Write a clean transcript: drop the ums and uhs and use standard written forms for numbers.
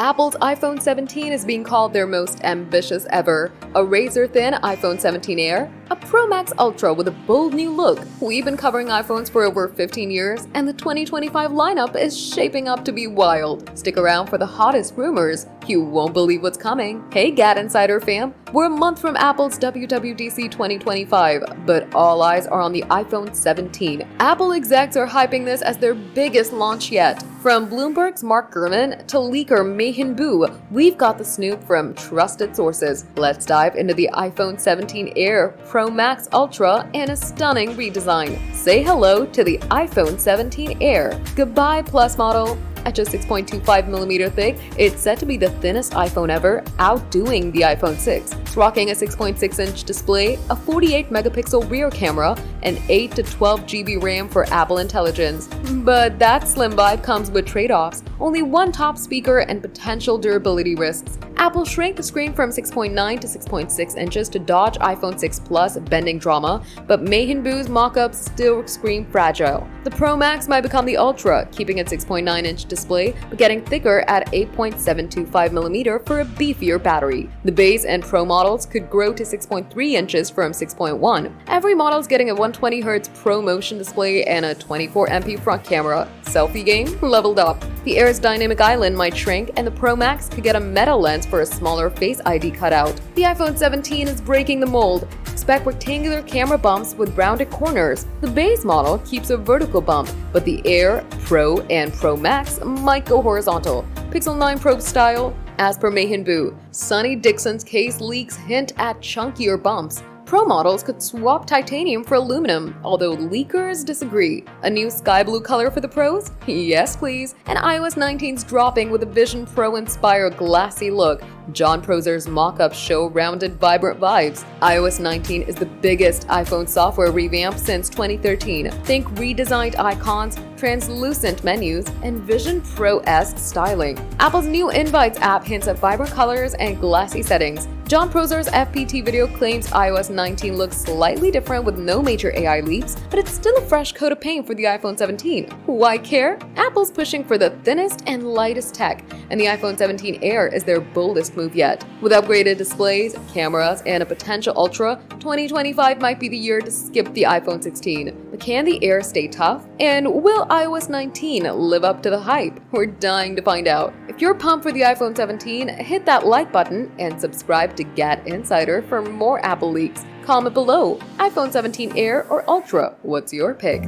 Apple's iPhone 17 is being called their most ambitious ever. A razor-thin iPhone 17 Air, a Pro Max Ultra with a bold new look. We've been covering iPhones for over 15 years, and the 2025 lineup is shaping up to be wild. Stick around for the hottest rumors. You won't believe what's coming. Hey GadInsider fam, we're a month from Apple's WWDC 2025, but all eyes are on the iPhone 17. Apple execs are hyping this as their biggest launch yet. From Bloomberg's Mark Gurman to leaker Mayhin Boo, we've got the snoop from trusted sources. Let's dive into the iPhone 17 Air, Pro Max Ultra, and a stunning redesign. Say hello to the iPhone 17 Air. Goodbye Plus model. At just 6.25mm thick, it's said to be the thinnest iPhone ever, outdoing the iPhone 6. It's rocking a 6.6-inch display, a 48-megapixel rear camera, and 8 to 12GB RAM for Apple Intelligence. But that slim vibe comes with trade-offs, only one top speaker and potential durability risks. Apple shrank the screen from 6.9 to 6.6 inches to dodge iPhone 6 Plus bending drama, but Mayhin Boo's mock-ups still scream fragile. The Pro Max might become the Ultra, keeping its 6.9-inch display, but getting thicker at 8.725mm for a beefier battery. The base and Pro models could grow to 6.3 inches from 6.1. Every model's getting a 120Hz Pro Motion display and a 24MP front camera. Selfie game leveled up. The Air's dynamic island might shrink, and the Pro Max could get a meta lens for a smaller Face ID cutout. The iPhone 17 is breaking the mold. Expect rectangular camera bumps with rounded corners. The base model keeps a vertical bump, but the Air, Pro, and Pro Max might go horizontal, Pixel 9 Pro style. As per Mayhin Boo, Sonny Dixon's case leaks hint at chunkier bumps. Pro models could swap titanium for aluminum, although leakers disagree. A new sky blue color for the Pros? Yes please. And iOS 19's dropping with a Vision Pro-inspired glassy look. John Proser's mock-ups show rounded, vibrant vibes. iOS 19 is the biggest iPhone software revamp since 2013. Think redesigned icons, translucent menus, and Vision Pro-esque styling. Apple's new Invites app hints at vibrant colors and glassy settings. John Proser's FPT video claims iOS 19 looks slightly different with no major AI leaps, but it's still a fresh coat of paint for the iPhone 17. Why care? Apple's pushing for the thinnest and lightest tech, and the iPhone 17 Air is their boldest move yet. With upgraded displays, cameras, and a potential Ultra, 2025 might be the year to skip the iPhone 16. But can the Air stay tough? And will iOS 19 live up to the hype? We're dying to find out. If you're pumped for the iPhone 17, hit that like button and subscribe to GadInsider for more Apple leaks. Comment below. iPhone 17 Air or Ultra, what's your pick?